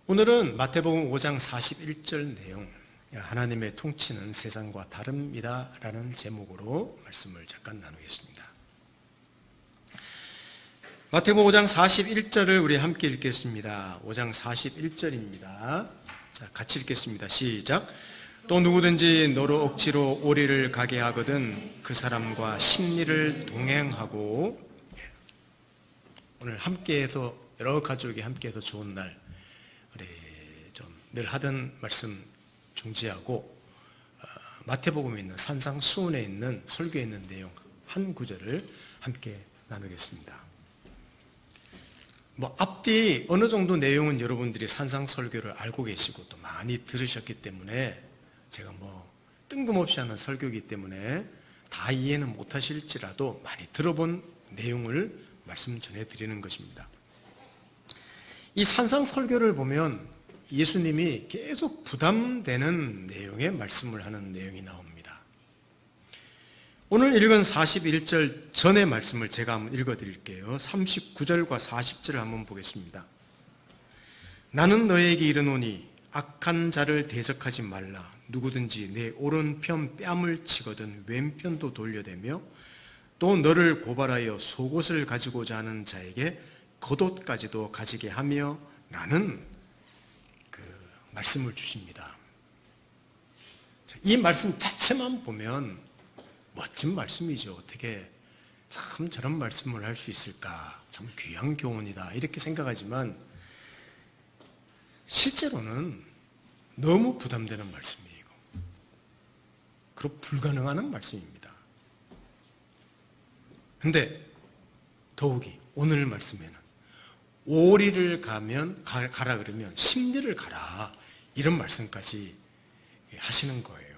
오늘은 마태복음 5장 41절 내용, 하나님의 통치는 세상과 다릅니다 라는 제목으로 말씀을 잠깐 나누겠습니다. 마태복음 5장 41절을 우리 함께 읽겠습니다. 5장 41절입니다. 자, 같이 읽겠습니다. 시작. 또 누구든지 너로 억지로 오리를 가게 하거든 그 사람과 심리를 동행하고. 오늘 함께해서 여러 가족이 함께해서 좋은 날, 우리 좀 늘 하던 말씀 중지하고 마태복음에 있는 산상수훈에 있는 설교에 있는 내용 한 구절을 함께 나누겠습니다. 앞뒤 어느 정도 내용은 여러분들이 산상설교를 알고 계시고 또 많이 들으셨기 때문에 제가 뜬금없이 하는 설교이기 때문에 다 이해는 못하실지라도 많이 들어본 내용을 말씀 전해드리는 것입니다. 이 산상설교를 보면 예수님이 계속 부담되는 내용의 말씀을 하는 내용이 나옵니다. 오늘 읽은 41절 전의 말씀을 제가 한번 읽어드릴게요. 39절과 40절을 한번 보겠습니다. 나는 너에게 이르노니 악한 자를 대적하지 말라. 누구든지 내 오른편 뺨을 치거든 왼편도 돌려대며 또 너를 고발하여 속옷을 가지고자 하는 자에게 겉옷까지도 가지게 하며 라는 말씀을 주십니다. 이 말씀 자체만 보면 멋진 말씀이죠. 어떻게 참 저런 말씀을 할 수 있을까? 참 귀한 교훈이다. 이렇게 생각하지만 실제로는 너무 부담되는 말씀이고 그리고 불가능한 말씀입니다. 그런데 더욱이 오늘 말씀에는 오리를 가라 그러면 심리를 가라 이런 말씀까지 하시는 거예요.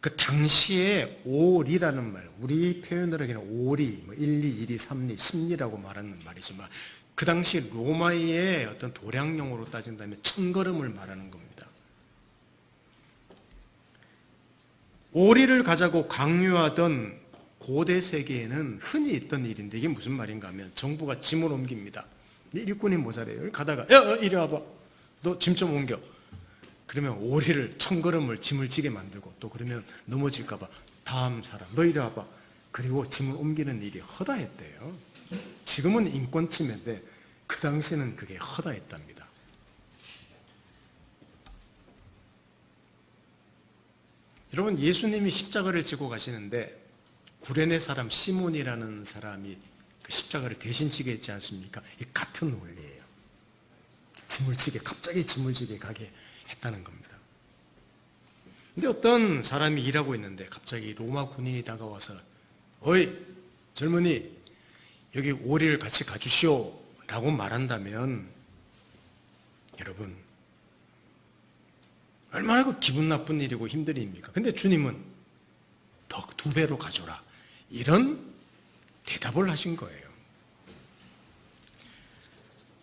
그 당시에 오리라는 말, 우리 표현으로 하기는 오리, 1리, 2리, 3리, 심리라고 말하는 말이지만 그 당시 로마의 어떤 도량용어로 따진다면 천걸음을 말하는 겁니다. 오리를 가자고 강요하던 고대 세계에는 흔히 있던 일인데 이게 무슨 말인가 하면 정부가 짐을 옮깁니다. 일꾼이 모자래요. 가다가 야 이리 와봐. 너 짐 좀 옮겨. 그러면 오리를 천걸음을 짐을 지게 만들고 또 그러면 넘어질까 봐 다음 사람 너 이리 와봐. 그리고 짐을 옮기는 일이 허다했대요. 지금은 인권 침해인데 그 당시에는 그게 허다했답니다. 여러분 예수님이 십자가를 지고 가시는데 구레네 사람 시몬이라는 사람이 그 십자가를 대신 지게 했지 않습니까? 이 같은 원리예요. 갑자기 짐을 지게 가게 했다는 겁니다. 근데 어떤 사람이 일하고 있는데 갑자기 로마 군인이 다가와서 어이 젊은이 여기 오리를 같이 가주시오 라고 말한다면 여러분 얼마나 그 기분 나쁜 일이고 힘든 일입니까? 근데 주님은 더 2배로 가져라 이런 대답을 하신 거예요.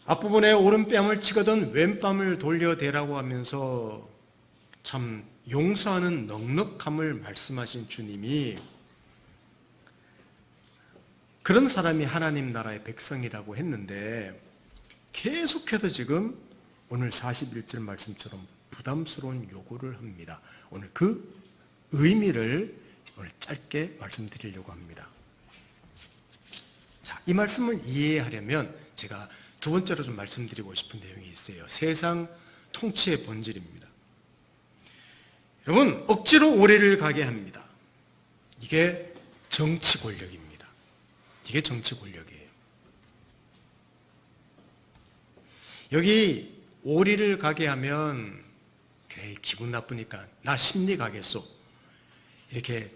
앞부분에 오른뺨을 치거든 왼뺨을 돌려대라고 하면서 참 용서하는 넉넉함을 말씀하신 주님이 그런 사람이 하나님 나라의 백성이라고 했는데 계속해서 지금 오늘 41절 말씀처럼 부담스러운 요구를 합니다. 오늘 그 의미를 오늘 짧게 말씀드리려고 합니다. 자, 이 말씀을 이해하려면 제가 두 번째로 좀 말씀드리고 싶은 내용이 있어요. 세상 통치의 본질입니다. 여러분, 억지로 오리를 가게 합니다. 이게 정치 권력입니다. 이게 정치 권력이에요. 여기 오리를 가게 하면 그래 기분 나쁘니까 나 심리 가겠소. 이렇게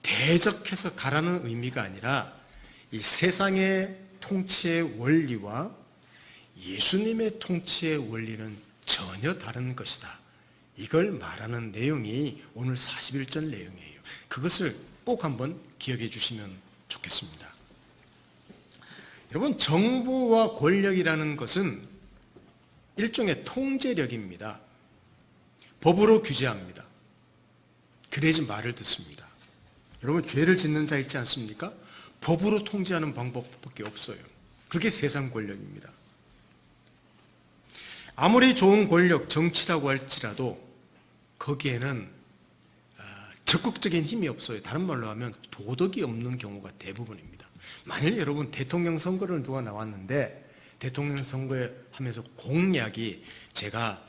대적해서 가라는 의미가 아니라 이 세상의 통치의 원리와 예수님의 통치의 원리는 전혀 다른 것이다. 이걸 말하는 내용이 오늘 41절 내용이에요. 그것을 꼭 한번 기억해 주시면 좋겠습니다. 여러분, 정부와 권력이라는 것은 일종의 통제력입니다. 법으로 규제합니다. 그래야지 말을 듣습니다. 여러분, 죄를 짓는 자 있지 않습니까? 법으로 통제하는 방법밖에 없어요. 그게 세상 권력입니다. 아무리 좋은 권력, 정치라고 할지라도 거기에는 적극적인 힘이 없어요. 다른 말로 하면 도덕이 없는 경우가 대부분입니다. 만일 여러분 대통령 선거를 누가 나왔는데 대통령 선거에 하면서 공약이 제가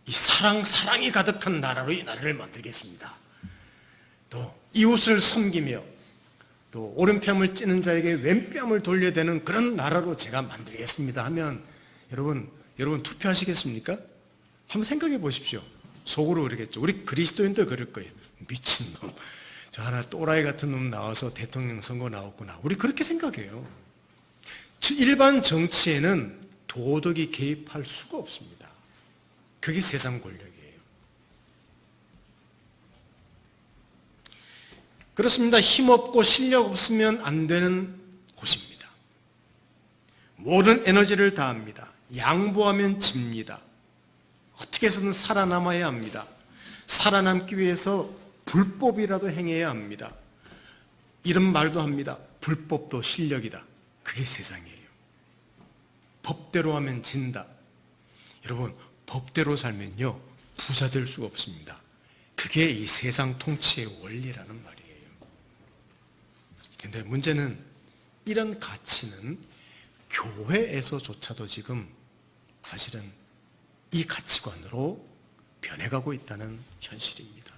이 사랑이 가득한 나라로 이 나라를 만들겠습니다. 또 이웃을 섬기며 또 오른뺨을 찌는 자에게 왼뺨을 돌려대는 그런 나라로 제가 만들겠습니다 하면 여러분 투표하시겠습니까? 한번 생각해 보십시오. 속으로 그러겠죠. 우리 그리스도인도 그럴 거예요. 미친놈. 저 하나 또라이 같은 놈 나와서 대통령 선거 나왔구나. 우리 그렇게 생각해요. 일반 정치에는 도덕이 개입할 수가 없습니다. 그게 세상 권력이에요. 그렇습니다. 힘없고 실력 없으면 안 되는 곳입니다. 모든 에너지를 다합니다. 양보하면 집니다. 어떻게 해서든 살아남아야 합니다. 살아남기 위해서 불법이라도 행해야 합니다. 이런 말도 합니다. 불법도 실력이다. 그게 세상이에요. 법대로 하면 진다. 여러분, 법대로 살면요, 부자 될 수가 없습니다. 그게 이 세상 통치의 원리라는 말이에요. 근데 문제는 이런 가치는 교회에서조차도 지금 사실은 이 가치관으로 변해가고 있다는 현실입니다.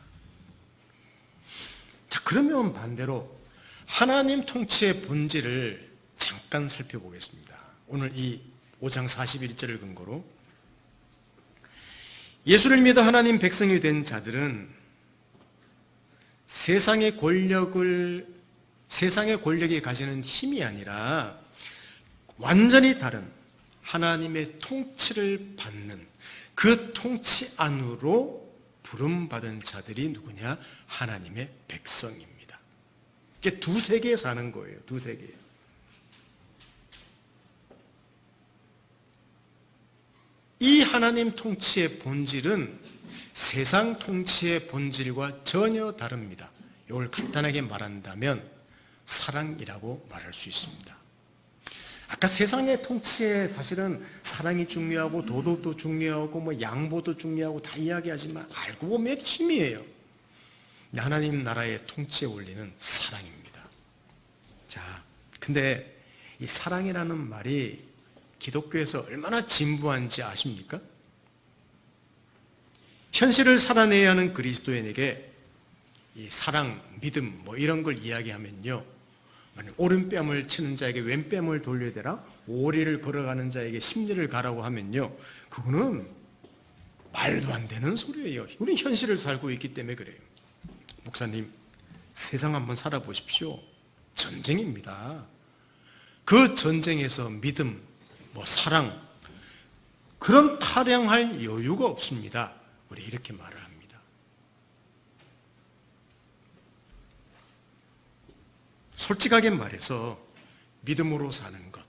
자, 그러면 반대로 하나님 통치의 본질을 잠깐 살펴보겠습니다. 오늘 이 5장 41절을 근거로 예수를 믿어 하나님 백성이 된 자들은 세상의 권력이 가지는 힘이 아니라 완전히 다른 하나님의 통치를 받는 그 통치 안으로 부름받은 자들이 누구냐? 하나님의 백성입니다. 이게 두 세계에 사는 거예요. 두 세계. 이 하나님 통치의 본질은 세상 통치의 본질과 전혀 다릅니다. 이걸 간단하게 말한다면 사랑이라고 말할 수 있습니다. 아까 세상의 통치에 사실은 사랑이 중요하고 도덕도 중요하고 양보도 중요하고 다 이야기하지만 알고 보면 힘이에요. 하나님 나라의 통치의 원리는 사랑입니다. 자, 근데 이 사랑이라는 말이 기독교에서 얼마나 진부한지 아십니까? 현실을 살아내야 하는 그리스도인에게 이 사랑, 믿음 이런 걸 이야기하면요, 오른뺨을 치는 자에게 왼뺨을 돌려대라, 오리를 걸어가는 자에게 십리를 가라고 하면요, 그거는 말도 안 되는 소리예요. 우리 현실을 살고 있기 때문에 그래요. 목사님, 세상 한번 살아보십시오. 전쟁입니다. 그 전쟁에서 믿음, 사랑, 그런 타령할 여유가 없습니다. 우리 이렇게 말을 합니다. 솔직하게 말해서 믿음으로 사는 것,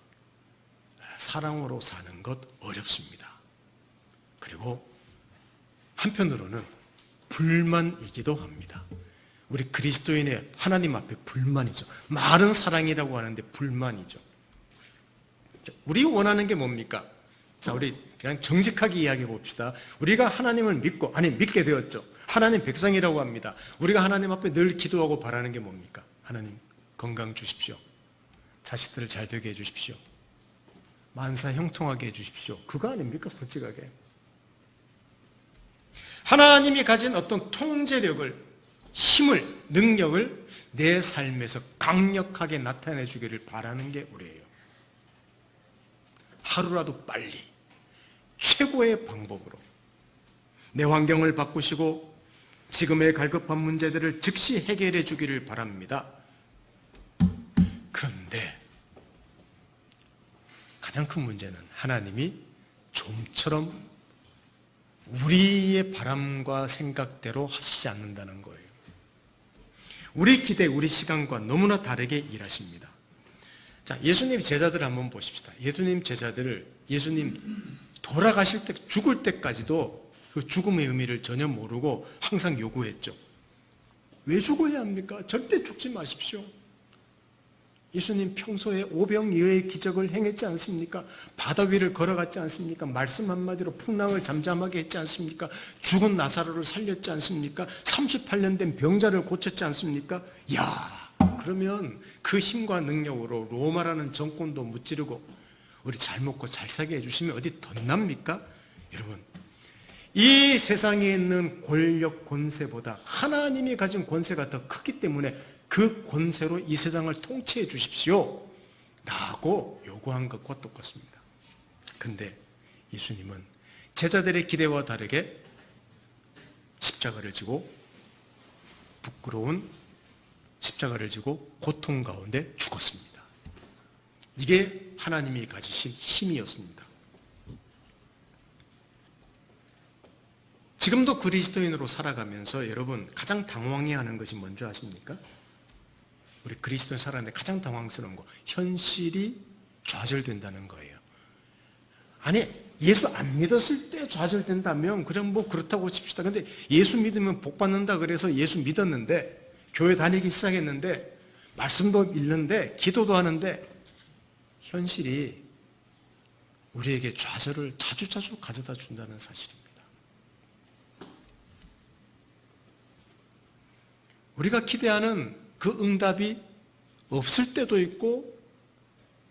사랑으로 사는 것 어렵습니다. 그리고 한편으로는 불만이기도 합니다. 우리 그리스도인의 하나님 앞에 불만이죠. 말은 사랑이라고 하는데 불만이죠. 우리가 원하는 게 뭡니까? 자, 우리 그냥 정직하게 이야기해 봅시다. 우리가 하나님을 믿게 되었죠. 하나님 백성이라고 합니다. 우리가 하나님 앞에 늘 기도하고 바라는 게 뭡니까? 하나님 건강 주십시오. 자식들을 잘 되게 해 주십시오. 만사 형통하게 해 주십시오. 그거 아닙니까? 솔직하게. 하나님이 가진 어떤 통제력을, 힘을, 능력을 내 삶에서 강력하게 나타내 주기를 바라는 게 우리예요. 하루라도 빨리 최고의 방법으로 내 환경을 바꾸시고 지금의 갈급한 문제들을 즉시 해결해 주기를 바랍니다. 그런데 가장 큰 문제는 하나님이 좀처럼 우리의 바람과 생각대로 하시지 않는다는 거예요. 우리 기대, 우리 시간과 너무나 다르게 일하십니다. 자, 예수님 제자들 한번 보십시다. 예수님 제자들을 예수님 돌아가실 때, 죽을 때까지도 그 죽음의 의미를 전혀 모르고 항상 요구했죠. 왜 죽어야 합니까? 절대 죽지 마십시오. 예수님 평소에 오병이어의 기적을 행했지 않습니까? 바다 위를 걸어갔지 않습니까? 말씀 한마디로 풍랑을 잠잠하게 했지 않습니까? 죽은 나사로를 살렸지 않습니까? 38년 된 병자를 고쳤지 않습니까? 야, 그러면 그 힘과 능력으로 로마라는 정권도 무찌르고 우리 잘 먹고 잘 살게 해주시면 어디 덧납니까? 여러분, 이 세상에 있는 권력 권세보다 하나님이 가진 권세가 더 크기 때문에 그 권세로 이 세상을 통치해 주십시오 라고 요구한 것과 똑같습니다. 근데 예수님은 제자들의 기대와 다르게 십자가를 지고 부끄러운 십자가를 지고 고통 가운데 죽었습니다. 이게 하나님이 가지신 힘이었습니다. 지금도 그리스도인으로 살아가면서 여러분 가장 당황해하는 것이 뭔지 아십니까? 우리 그리스도인 살아가는데 가장 당황스러운 거, 현실이 좌절된다는 거예요. 아니, 예수 안 믿었을 때 좌절된다면 그냥 뭐 그렇다고 칩시다. 근데 예수 믿으면 복 받는다 그래서 예수 믿었는데 교회 다니기 시작했는데 말씀도 읽는데 기도도 하는데 현실이 우리에게 좌절을 자주 가져다 준다는 사실입니다. 우리가 기대하는 그 응답이 없을 때도 있고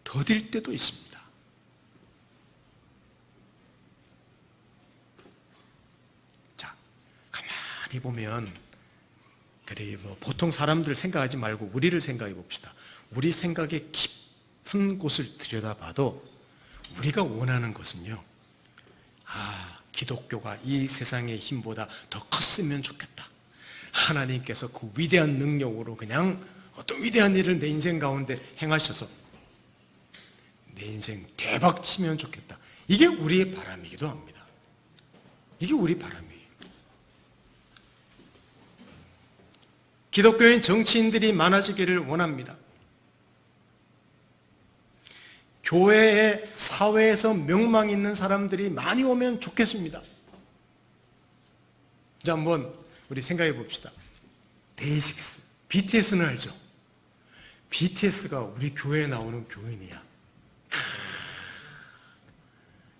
더딜 때도 있습니다. 자, 가만히 보면 그래 뭐 보통 사람들 생각하지 말고 우리를 생각해 봅시다. 우리 생각의 깊은 곳을 들여다봐도 우리가 원하는 것은요, 기독교가 이 세상의 힘보다 더 컸으면 좋겠다. 하나님께서 그 위대한 능력으로 그냥 어떤 위대한 일을 내 인생 가운데 행하셔서 내 인생 대박 치면 좋겠다. 이게 우리의 바람이기도 합니다. 이게 우리 바람이에요. 기독교인 정치인들이 많아지기를 원합니다. 교회에, 사회에서 명망 있는 사람들이 많이 오면 좋겠습니다. 자, 한번 우리 생각해 봅시다. 데이식스, BTS는 알죠? BTS가 우리 교회에 나오는 교인이야.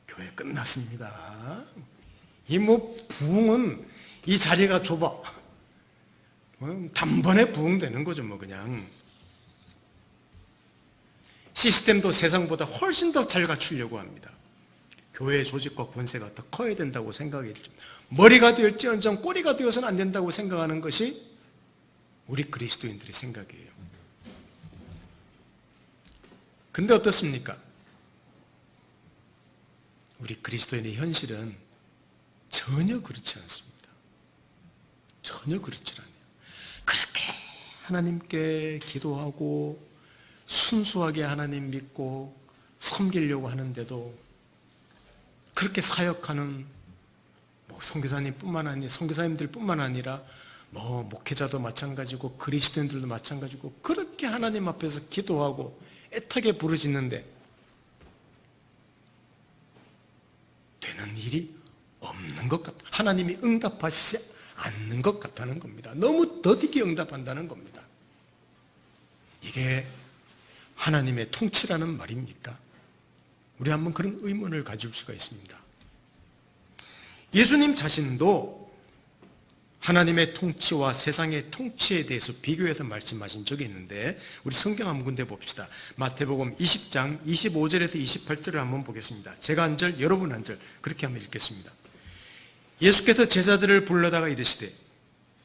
교회 끝났습니다. 이 부흥은 이 자리가 좁아. 단번에 부흥되는 거죠, 그냥. 시스템도 세상보다 훨씬 더 잘 갖추려고 합니다. 교회의 조직과 권세가 더 커야 된다고 생각했죠. 머리가 되었지언정 꼬리가 되어서는 안 된다고 생각하는 것이 우리 그리스도인들의 생각이에요. 근데 어떻습니까? 우리 그리스도인의 현실은 전혀 그렇지 않습니다. 전혀 그렇지 않아요. 그렇게 하나님께 기도하고 순수하게 하나님 믿고 섬기려고 하는데도 그렇게 사역하는 선교사님뿐만 아니라 선교사님들뿐만 아니라 목회자도 마찬가지고 그리스도인들도 마찬가지고 그렇게 하나님 앞에서 기도하고 애타게 부르짖는데 되는 일이 없는 것 같아. 하나님이 응답하시지 않는 것 같다는 겁니다. 너무 더디게 응답한다는 겁니다. 이게 하나님의 통치라는 말입니까? 우리 한번 그런 의문을 가질 수가 있습니다. 예수님 자신도 하나님의 통치와 세상의 통치에 대해서 비교해서 말씀하신 적이 있는데 우리 성경 한 군데 봅시다. 마태복음 20장 25절에서 28절을 한번 보겠습니다. 제가 한 절, 여러분 한 절 그렇게 한번 읽겠습니다. 예수께서 제자들을 불러다가 이르시되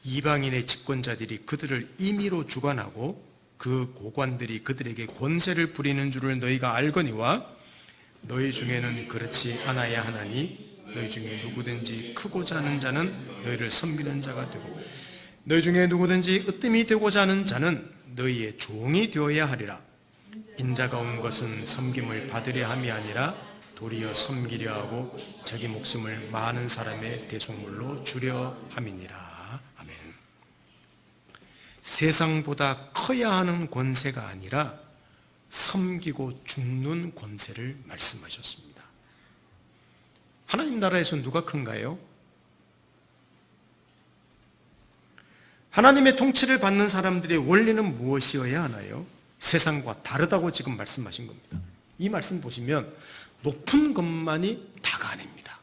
이방인의 집권자들이 그들을 임의로 주관하고 그 고관들이 그들에게 권세를 부리는 줄을 너희가 알거니와 너희 중에는 그렇지 않아야 하나니 너희 중에 누구든지 크고자 하는 자는 너희를 섬기는 자가 되고 너희 중에 누구든지 으뜸이 되고자 하는 자는 너희의 종이 되어야 하리라. 인자가 온 것은 섬김을 받으려 함이 아니라 도리어 섬기려 하고 자기 목숨을 많은 사람의 대속물로 주려 함이니라. 아멘. 세상보다 커야 하는 권세가 아니라 섬기고 죽는 권세를 말씀하셨습니다. 하나님 나라에서 누가 큰가요? 하나님의 통치를 받는 사람들의 원리는 무엇이어야 하나요? 세상과 다르다고 지금 말씀하신 겁니다. 이 말씀 보시면 높은 것만이 다가 아닙니다.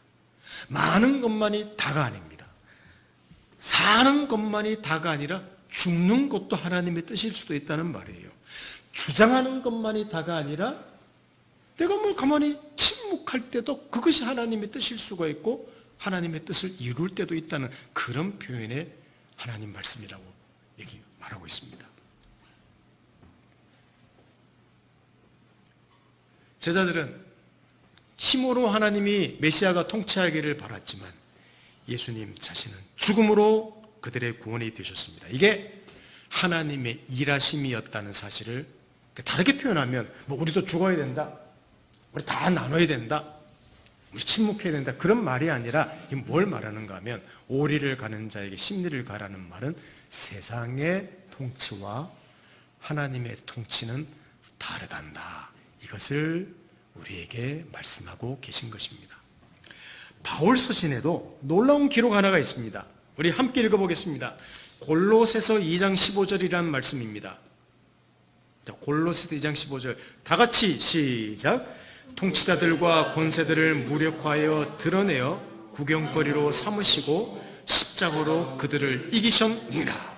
많은 것만이 다가 아닙니다. 사는 것만이 다가 아니라 죽는 것도 하나님의 뜻일 수도 있다는 말이에요. 주장하는 것만이 다가 아니라 내가 뭐 가만히 침묵할 때도 그것이 하나님의 뜻일 수가 있고 하나님의 뜻을 이룰 때도 있다는 그런 표현의 하나님 말씀이라고 여기 말하고 있습니다. 제자들은 힘으로 하나님이 메시아가 통치하기를 바랐지만 예수님 자신은 죽음으로 그들의 구원이 되셨습니다. 이게 하나님의 일하심이었다는 사실을 다르게 표현하면 뭐 우리도 죽어야 된다, 우리 다 나눠야 된다, 우리 침묵해야 된다, 그런 말이 아니라 뭘 말하는가 하면 오리를 가는 자에게 심리를 가라는 말은 세상의 통치와 하나님의 통치는 다르단다, 이것을 우리에게 말씀하고 계신 것입니다. 바울 서신에도 놀라운 기록 하나가 있습니다. 우리 함께 읽어보겠습니다. 골로새서 2장 15절이라는 말씀입니다. 자, 골로새서 2장 15절 다 같이 시작. 통치자들과 권세들을 무력화하여 드러내어 구경거리로 삼으시고 십자가로 그들을 이기셨느니라.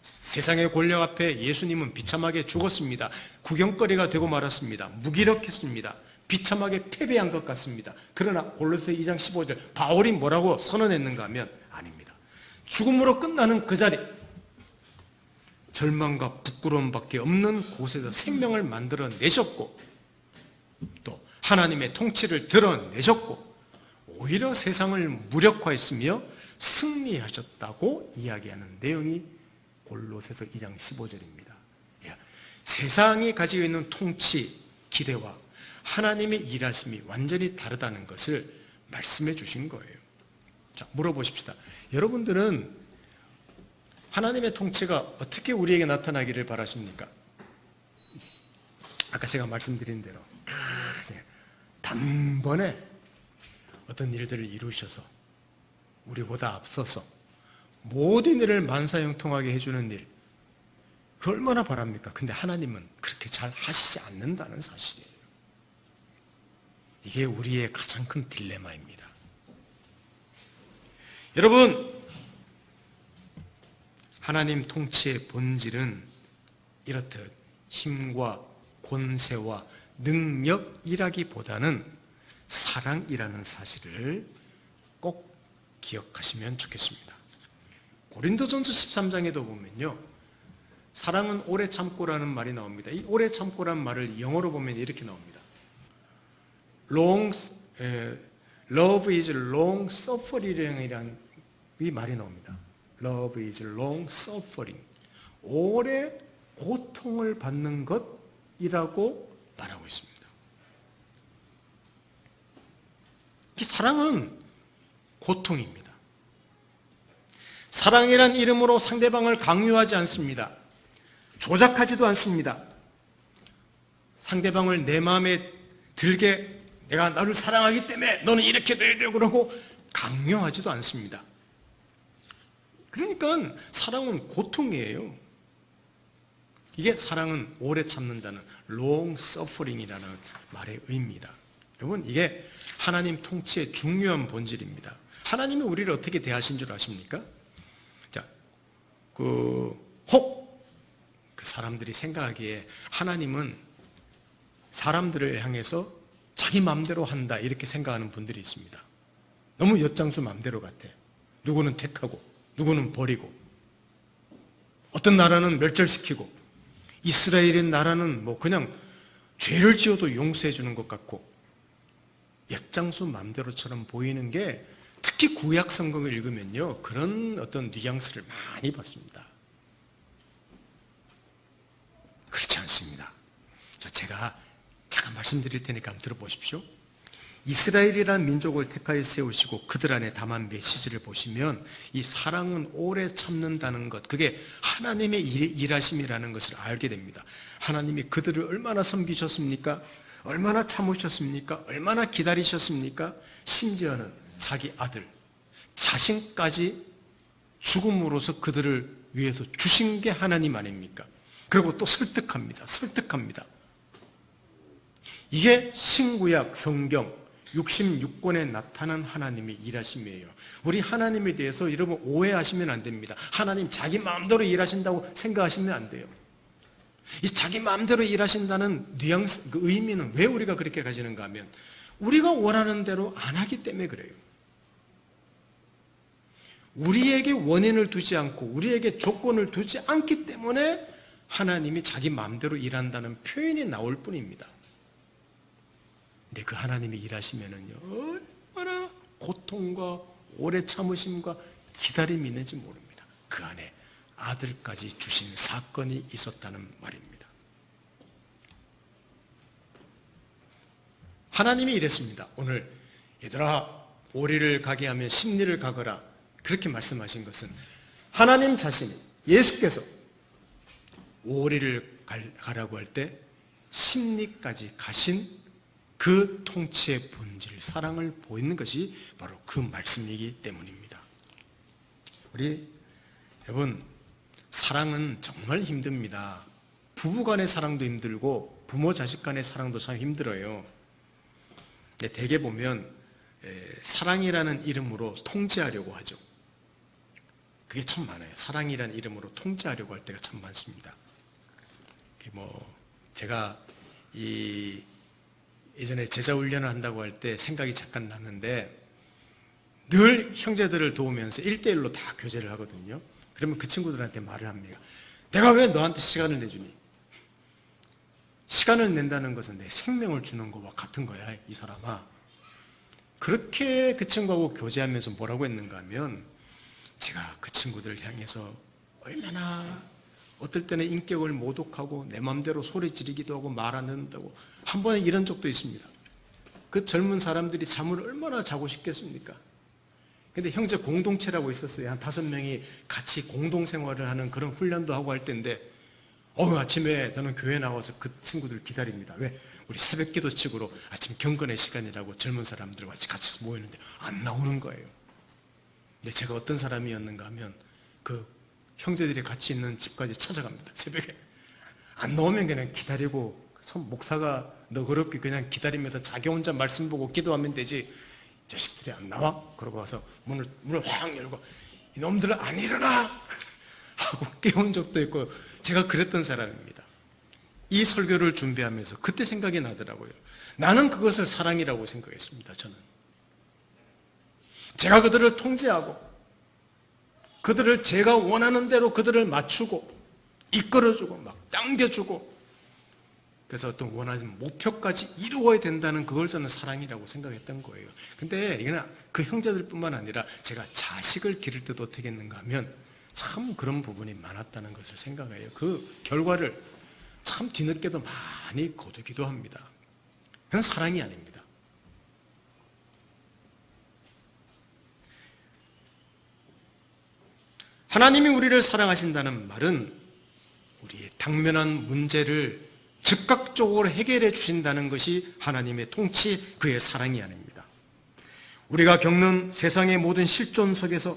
세상의 권력 앞에 예수님은 비참하게 죽었습니다. 구경거리가 되고 말았습니다. 무기력했습니다. 비참하게 패배한 것 같습니다. 그러나 골로새 2장 15절 바울이 뭐라고 선언했는가 하면 아닙니다. 죽음으로 끝나는 그 자리, 절망과 부끄러움밖에 없는 곳에서 생명을 만들어내셨고 또 하나님의 통치를 드러내셨고 오히려 세상을 무력화했으며 승리하셨다고 이야기하는 내용이 골로새서 2장 15절입니다. 세상이 가지고 있는 통치 기대와 하나님의 일하심이 완전히 다르다는 것을 말씀해 주신 거예요. 자, 물어보십시다. 여러분들은 하나님의 통치가 어떻게 우리에게 나타나기를 바라십니까? 아까 제가 말씀드린 대로 단번에 어떤 일들을 이루셔서 우리보다 앞서서 모든 일을 만사형통하게 해주는 일, 그 얼마나 바랍니까? 근데 하나님은 그렇게 잘 하시지 않는다는 사실이에요. 이게 우리의 가장 큰 딜레마입니다. 여러분, 하나님 통치의 본질은 이렇듯 힘과 권세와 능력이라기보다는 사랑이라는 사실을 꼭 기억하시면 좋겠습니다. 고린도전서 13장에도 보면요, 사랑은 오래 참고라는 말이 나옵니다. 이 오래 참고라는 말을 영어로 보면 이렇게 나옵니다. Love is long suffering이라는 이 말이 나옵니다. Love is long suffering. 오래 고통을 받는 것이라고 말하고 있습니다. 사랑은 고통입니다. 사랑이란 이름으로 상대방을 강요하지 않습니다. 조작하지도 않습니다. 상대방을 내 마음에 들게 내가 너를 사랑하기 때문에 너는 이렇게 돼야 되고 그러고 강요하지도 않습니다. 그러니까 사랑은 고통이에요. 이게 사랑은 오래 참는다는 long suffering이라는 말의 의미입니다. 여러분, 이게 하나님 통치의 중요한 본질입니다. 하나님이 우리를 어떻게 대하신 줄 아십니까? 자, 혹 사람들이 생각하기에 하나님은 사람들을 향해서 자기 마음대로 한다 이렇게 생각하는 분들이 있습니다. 너무 엿장수 마음대로 같아. 누구는 택하고 누구는 버리고 어떤 나라는 멸절시키고 이스라엘의 나라는 뭐 그냥 죄를 지어도 용서해 주는 것 같고 엿장수 마음대로처럼 보이는 게 특히 구약 성경을 읽으면요 그런 어떤 뉘앙스를 많이 받습니다. 그렇지 않습니다. 자, 제가 잠깐 말씀드릴 테니까 한번 들어보십시오. 이스라엘이라는 민족을 택하여 세우시고 그들 안에 담은 메시지를 보시면 이 사랑은 오래 참는다는 것, 그게 하나님의 일하심이라는 것을 알게 됩니다. 하나님이 그들을 얼마나 섬기셨습니까? 얼마나 참으셨습니까? 얼마나 기다리셨습니까? 심지어는 자기 아들, 자신까지 죽음으로써 그들을 위해서 주신 게 하나님 아닙니까? 그리고 또 설득합니다. 이게 신구약 성경 66권에 나타난 하나님의 일하심이에요. 우리 하나님에 대해서 여러분 오해하시면 안 됩니다. 하나님 자기 마음대로 일하신다고 생각하시면 안 돼요. 이 자기 마음대로 일하신다는 뉘앙스, 그 의미는 왜 우리가 그렇게 가지는가 하면 우리가 원하는 대로 안 하기 때문에 그래요. 우리에게 원인을 두지 않고 우리에게 조건을 두지 않기 때문에 하나님이 자기 마음대로 일한다는 표현이 나올 뿐입니다. 근데 그 하나님이 일하시면은요, 얼마나 고통과 오래 참으심과 기다림이 있는지 모릅니다. 그 안에 아들까지 주신 사건이 있었다는 말입니다. 하나님이 이랬습니다. 오늘 얘들아 오리를 가게 하면 십리를 가거라 그렇게 말씀하신 것은 하나님 자신이 예수께서 오리를 가라고 할 때 십리까지 가신 그 통치의 본질, 사랑을 보이는 것이 바로 그 말씀이기 때문입니다. 우리 여러분, 사랑은 정말 힘듭니다. 부부 간의 사랑도 힘들고 부모 자식 간의 사랑도 참 힘들어요. 대개 보면 사랑이라는 이름으로 통제하려고 하죠. 그게 참 많아요. 사랑이라는 이름으로 통제하려고 할 때가 참 많습니다. 제가 예전에 제자 훈련을 한다고 할 때 생각이 잠깐 났는데 늘 형제들을 도우면서 1대1로 다 교제를 하거든요. 그러면 그 친구들한테 말을 합니다. 내가 왜 너한테 시간을 내주니? 시간을 낸다는 것은 내 생명을 주는 것과 같은 거야, 이 사람아. 그렇게 그 친구하고 교제하면서 뭐라고 했는가 하면 제가 그 친구들을 향해서 얼마나 어떨 때는 인격을 모독하고 내 마음대로 소리 지르기도 하고 말 안 듣는다고 한 번에 이런 적도 있습니다. 그 젊은 사람들이 잠을 얼마나 자고 싶겠습니까? 근데 형제 공동체라고 있었어요. 한 5명이 같이 공동생활을 하는 그런 훈련도 하고 할 때인데 아침에 저는 교회 나와서 그 친구들 기다립니다. 왜? 우리 새벽 기도 측으로 아침 경건의 시간이라고 젊은 사람들과 같이 모이는데 안 나오는 거예요. 근데 제가 어떤 사람이었는가 하면 그 형제들이 같이 있는 집까지 찾아갑니다. 새벽에. 안 나오면 그냥 기다리고 목사가 너그럽게 그냥 기다리면서 자기 혼자 말씀 보고 기도하면 되지. 이 자식들이 안 나와? 그러고 와서 문을 확 열고 이놈들 안 일어나! 하고 깨운 적도 있고 제가 그랬던 사람입니다. 이 설교를 준비하면서 그때 생각이 나더라고요. 나는 그것을 사랑이라고 생각했습니다. 저는. 제가 그들을 통제하고 그들을 제가 원하는 대로 그들을 맞추고 이끌어주고 막 당겨주고 그래서 어떤 원하는 목표까지 이루어야 된다는 그걸 저는 사랑이라고 생각했던 거예요. 근데 이거는 그 형제들뿐만 아니라 제가 자식을 기를 때도 어떻게 했는가 하면 참 그런 부분이 많았다는 것을 생각해요. 그 결과를 참 뒤늦게도 많이 거두기도 합니다. 그건 사랑이 아닙니다. 하나님이 우리를 사랑하신다는 말은 우리의 당면한 문제를 즉각적으로 해결해 주신다는 것이 하나님의 통치, 그의 사랑이 아닙니다. 우리가 겪는 세상의 모든 실존 속에서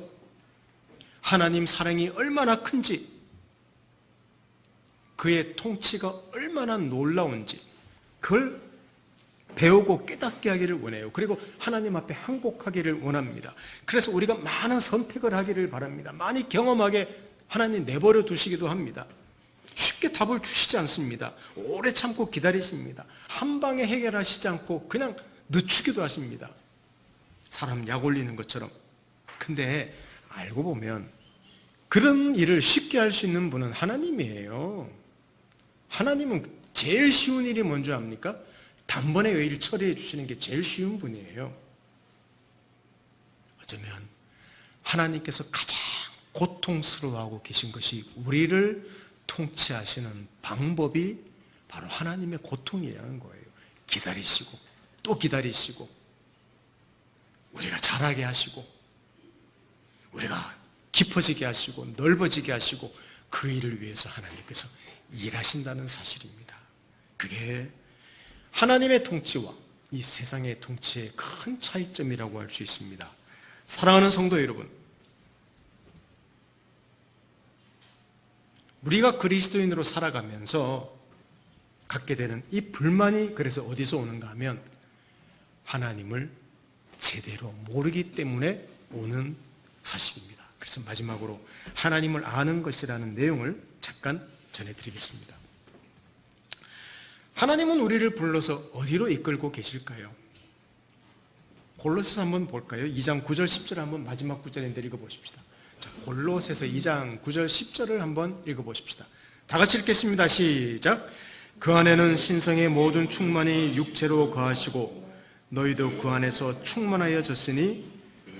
하나님 사랑이 얼마나 큰지, 그의 통치가 얼마나 놀라운지 그걸 배우고 깨닫게 하기를 원해요. 그리고 하나님 앞에 항복하기를 원합니다. 그래서 우리가 많은 선택을 하기를 바랍니다. 많이 경험하게 하나님 내버려 두시기도 합니다. 쉽게 답을 주시지 않습니다. 오래 참고 기다리십니다. 한 방에 해결하시지 않고 그냥 늦추기도 하십니다. 사람 약 올리는 것처럼. 근데 알고 보면 그런 일을 쉽게 할 수 있는 분은 하나님이에요. 하나님은 제일 쉬운 일이 뭔지 압니까? 단번에 일 처리해 주시는 게 제일 쉬운 분이에요. 어쩌면 하나님께서 가장 고통스러워하고 계신 것이 우리를 통치하시는 방법이 바로 하나님의 고통이라는 거예요. 기다리시고 또 기다리시고 우리가 자라게 하시고 우리가 깊어지게 하시고 넓어지게 하시고 그 일을 위해서 하나님께서 일하신다는 사실입니다. 그게 하나님의 통치와 이 세상의 통치의 큰 차이점이라고 할 수 있습니다. 사랑하는 성도 여러분, 우리가 그리스도인으로 살아가면서 갖게 되는 이 불만이 그래서 어디서 오는가 하면 하나님을 제대로 모르기 때문에 오는 사실입니다. 그래서 마지막으로 하나님을 아는 것이라는 내용을 잠깐 전해드리겠습니다. 하나님은 우리를 불러서 어디로 이끌고 계실까요? 골로새서 한번 볼까요? 2장 9절 10절 한번 마지막 구절인데 읽어보십시다. 자, 골로새서 2장 9절 10절을 한번 읽어보십시다. 다 같이 읽겠습니다. 시작. 그 안에는 신성의 모든 충만이 육체로 거하시고 너희도 그 안에서 충만하여졌으니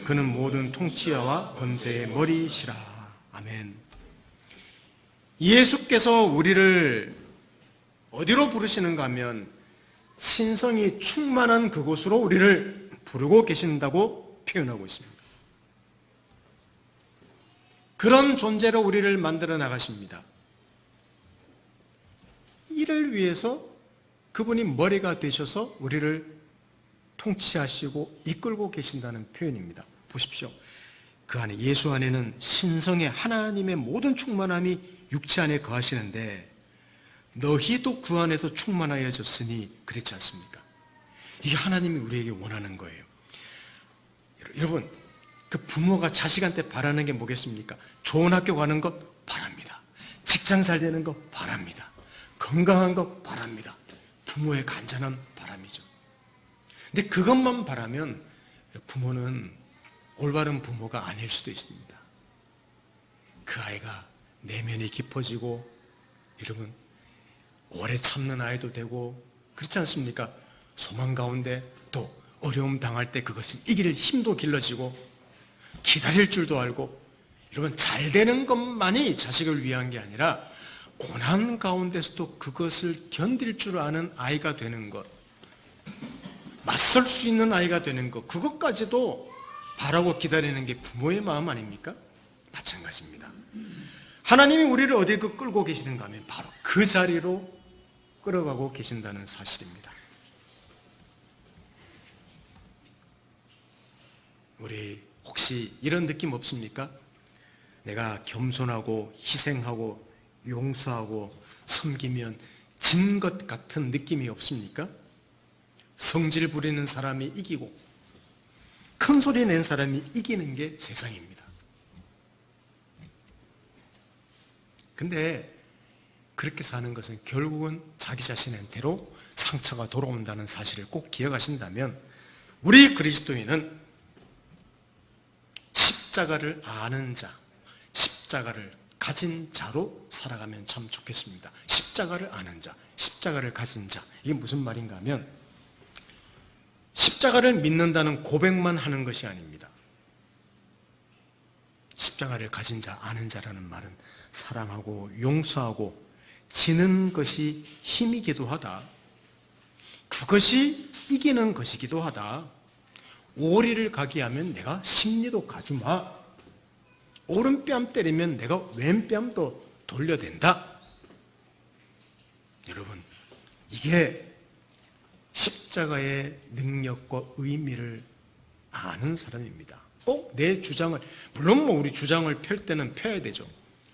그는 모든 통치자와 권세의 머리시라. 아멘. 예수께서 우리를 어디로 부르시는가 하면 신성이 충만한 그곳으로 우리를 부르고 계신다고 표현하고 있습니다. 그런 존재로 우리를 만들어 나가십니다. 이를 위해서 그분이 머리가 되셔서 우리를 통치하시고 이끌고 계신다는 표현입니다. 보십시오. 그 안에 예수 안에는 신성의 하나님의 모든 충만함이 육체 안에 거하시는데 너희도 그 안에서 충만하여졌으니 그렇지 않습니까? 이게 하나님이 우리에게 원하는 거예요. 여러분, 그 부모가 자식한테 바라는 게 뭐겠습니까? 좋은 학교 가는 것 바랍니다. 직장 잘 되는 것 바랍니다. 건강한 것 바랍니다. 부모의 간절한 바람이죠. 근데 그것만 바라면 부모는 올바른 부모가 아닐 수도 있습니다. 그 아이가 내면이 깊어지고 여러분 오래 참는 아이도 되고 그렇지 않습니까? 소망 가운데 또 어려움 당할 때 그것을 이길 힘도 길러지고 기다릴 줄도 알고 여러분 잘 되는 것만이 자식을 위한 게 아니라 고난 가운데서도 그것을 견딜 줄 아는 아이가 되는 것, 맞설 수 있는 아이가 되는 것, 그것까지도 바라고 기다리는 게 부모의 마음 아닙니까? 마찬가지입니다. 하나님이 우리를 어디에 끌고 계시는가 하면 바로 그 자리로 끌어가고 계신다는 사실입니다. 우리 혹시 이런 느낌 없습니까? 내가 겸손하고 희생하고 용서하고 섬기면 진 것 같은 느낌이 없습니까? 성질 부리는 사람이 이기고 큰 소리 낸 사람이 이기는 게 세상입니다. 근데 그렇게 사는 것은 결국은 자기 자신한테로 상처가 돌아온다는 사실을 꼭 기억하신다면 우리 그리스도인은 십자가를 아는 자, 십자가를 가진 자로 살아가면 참 좋겠습니다. 십자가를 아는 자, 십자가를 가진 자. 이게 무슨 말인가 하면 십자가를 믿는다는 고백만 하는 것이 아닙니다. 십자가를 가진 자, 아는 자라는 말은 사랑하고 용서하고 지는 것이 힘이기도 하다. 그것이 이기는 것이기도 하다. 오리를 가게 하면 내가 십리도 가주마. 오른뺨 때리면 내가 왼뺨도 돌려댄다. 여러분, 이게 십자가의 능력과 의미를 아는 사람입니다. 꼭 내 주장을, 물론 뭐 우리 주장을 펼 때는 펴야 되죠.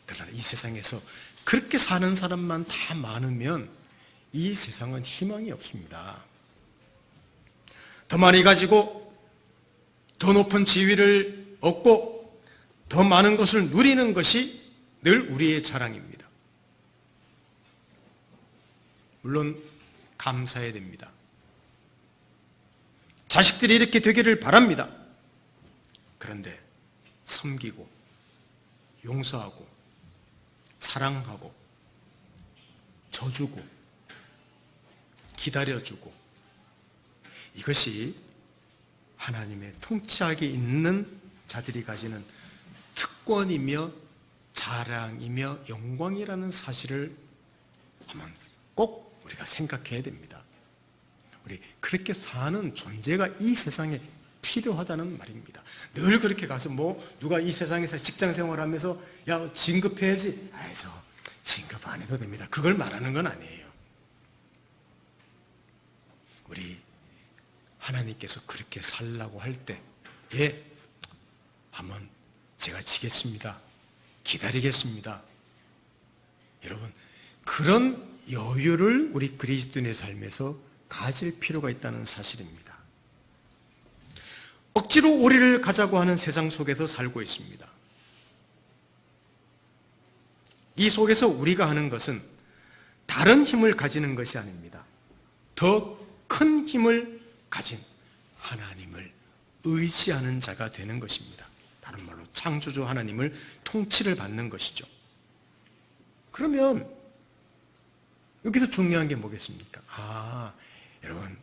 그러나 이 세상에서 그렇게 사는 사람만 다 많으면 이 세상은 희망이 없습니다. 더 많이 가지고 더 높은 지위를 얻고 더 많은 것을 누리는 것이 늘 우리의 자랑입니다. 물론 감사해야 됩니다. 자식들이 이렇게 되기를 바랍니다. 그런데 섬기고 용서하고 사랑하고 져주고 기다려주고 이것이 하나님의 통치하게 있는 자들이 가지는 특권이며 자랑이며 영광이라는 사실을 한번 꼭 우리가 생각해야 됩니다. 우리 그렇게 사는 존재가 이 세상에 필요하다는 말입니다. 늘 그렇게 가서 누가 이 세상에서 직장 생활하면서 야 진급해야지. 저 진급 안 해도 됩니다. 그걸 말하는 건 아니에요. 우리 하나님께서 그렇게 살라고 할 때 한번 제가 지겠습니다. 기다리겠습니다. 여러분, 그런 여유를 우리 그리스도인의 삶에서 가질 필요가 있다는 사실입니다. 억지로 오리를 가자고 하는 세상 속에서 살고 있습니다. 이 속에서 우리가 하는 것은 다른 힘을 가지는 것이 아닙니다. 더 큰 힘을 가진 하나님을 의지하는 자가 되는 것입니다. 다른 말로 창조주 하나님을 통치를 받는 것이죠. 그러면 여기서 중요한 게 뭐겠습니까? 여러분,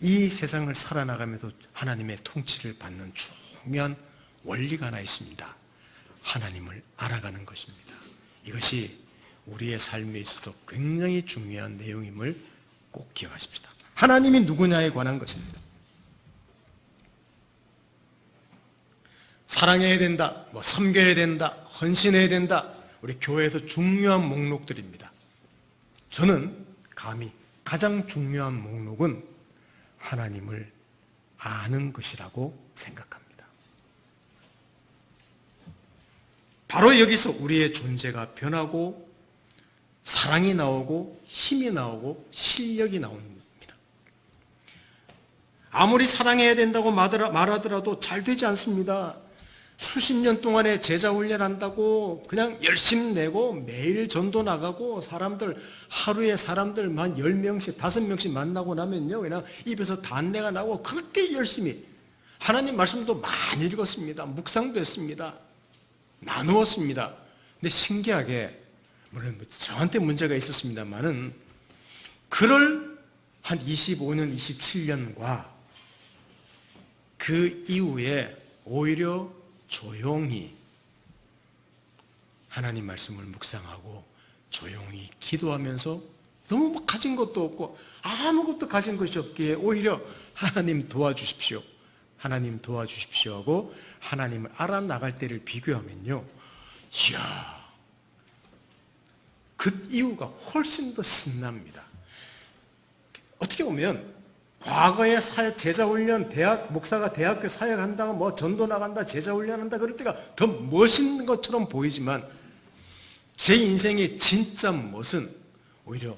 이 세상을 살아나가면서 하나님의 통치를 받는 중요한 원리가 하나 있습니다. 하나님을 알아가는 것입니다. 이것이 우리의 삶에 있어서 굉장히 중요한 내용임을 꼭 기억하십시다. 하나님이 누구냐에 관한 것입니다. 사랑해야 된다, 섬겨야 된다, 헌신해야 된다, 우리 교회에서 중요한 목록들입니다. 저는 감히 가장 중요한 목록은 하나님을 아는 것이라고 생각합니다. 바로 여기서 우리의 존재가 변하고 사랑이 나오고 힘이 나오고 실력이 나옵니다. 아무리 사랑해야 된다고 말하더라도 잘 되지 않습니다. 수십 년 동안에 제자 훈련한다고 그냥 열심히 내고 매일 전도 나가고 하루에 사람들만 10명씩 5명씩 만나고 나면요, 그냥 입에서 단내가 나고 그렇게 열심히 하나님 말씀도 많이 읽었습니다. 묵상도 했습니다. 나누었습니다. 근데 신기하게, 물론 저한테 문제가 있었습니다만은, 그럴 한 25년, 27년과 그 이후에 오히려 조용히 하나님 말씀을 묵상하고 조용히 기도하면서 너무 가진 것도 없고 아무것도 가진 것이 없기에 오히려 하나님 도와주십시오, 하나님 도와주십시오 하고 하나님을 알아나갈 때를 비교하면요, 이야, 그 이유가 훨씬 더 신납니다. 어떻게 보면 과거에 제자훈련, 목사가 대학교 사역한다, 전도 나간다, 제자훈련한다 그럴 때가 더 멋있는 것처럼 보이지만 제 인생의 진짜 멋은 오히려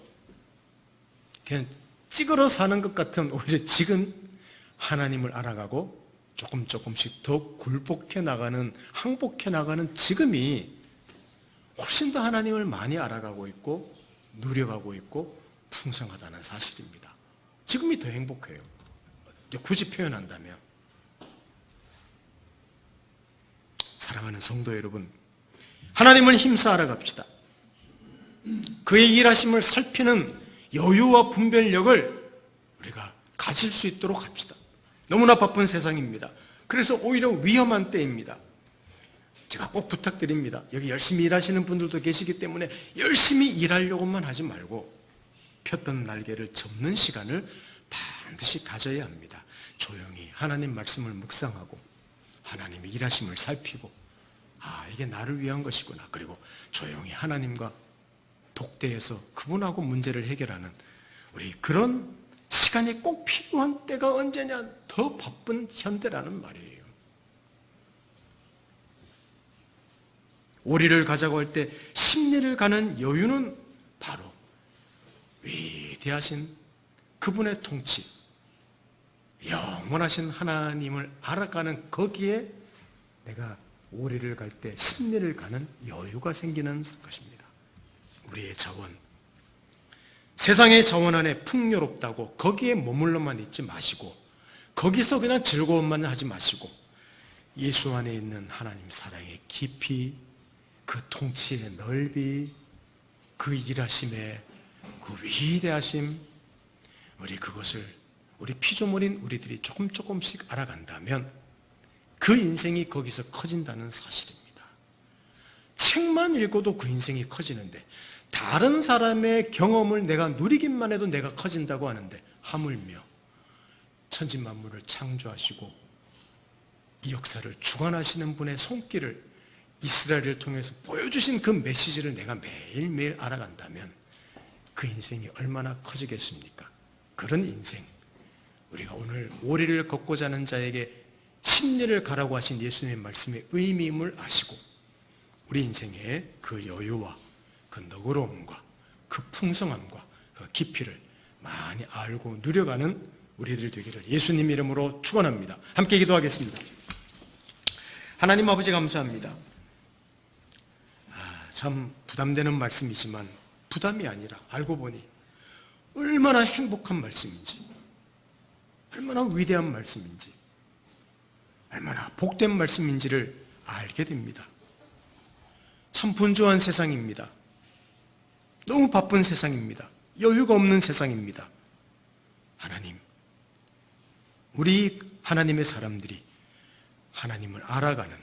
그냥 찌그러 사는 것 같은, 오히려 지금 하나님을 알아가고 조금씩 더 항복해 나가는 지금이 훨씬 더 하나님을 많이 알아가고 있고 누려가고 있고 풍성하다는 사실입니다. 지금이 더 행복해요. 굳이 표현한다면. 사랑하는 성도 여러분, 하나님을 힘써 알아갑시다. 그의 일하심을 살피는 여유와 분별력을 우리가 가질 수 있도록 합시다. 너무나 바쁜 세상입니다. 그래서 오히려 위험한 때입니다. 제가 꼭 부탁드립니다. 여기 열심히 일하시는 분들도 계시기 때문에 열심히 일하려고만 하지 말고 폈던 날개를 접는 시간을 반드시 가져야 합니다. 조용히 하나님 말씀을 묵상하고 하나님의 일하심을 살피고, 이게 나를 위한 것이구나. 그리고 조용히 하나님과 독대해서 그분하고 문제를 해결하는 우리 그런 시간이 꼭 필요한 때가 언제냐? 더 바쁜 현대라는 말이에요. 오리를 가자고 할 때 심리를 가는 여유는 바로 위대하신 그분의 통치, 영원하신 하나님을 알아가는 거기에 내가 오리를 갈 때 심리를 가는 여유가 생기는 것입니다. 우리의 자원, 세상의 자원 안에 풍요롭다고 거기에 머물러만 있지 마시고, 거기서 그냥 즐거움만 하지 마시고, 예수 안에 있는 하나님 사랑의 깊이, 그 통치의 넓이, 그 일하심의 그 위대하심, 우리 피조물인 우리들이 조금씩 알아간다면 그 인생이 거기서 커진다는 사실입니다. 책만 읽어도 그 인생이 커지는데, 다른 사람의 경험을 내가 누리기만 해도 내가 커진다고 하는데, 하물며 천지만물을 창조하시고 이 역사를 주관하시는 분의 손길을 이스라엘을 통해서 보여주신 그 메시지를 내가 매일매일 알아간다면 그 인생이 얼마나 커지겠습니까? 그런 인생, 우리가 오늘 오리를 걷고자 하는 자에게 심리를 가라고 하신 예수님의 말씀의 의미임을 아시고 우리 인생의 그 여유와 그 너그러움과 그 풍성함과 그 깊이를 많이 알고 누려가는 우리들 되기를 예수님 이름으로 축원합니다. 함께 기도하겠습니다. 하나님 아버지 감사합니다. 참 부담되는 말씀이지만 부담이 아니라 알고 보니 얼마나 행복한 말씀인지, 얼마나 위대한 말씀인지, 얼마나 복된 말씀인지를 알게 됩니다. 참 분주한 세상입니다. 너무 바쁜 세상입니다. 여유가 없는 세상입니다. 하나님, 우리 하나님의 사람들이 하나님을 알아가는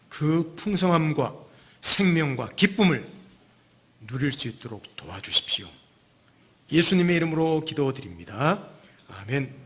그 풍성함과 생명과 기쁨을 누릴 수 있도록 도와주십시오. 예수님의 이름으로 기도드립니다. 아멘.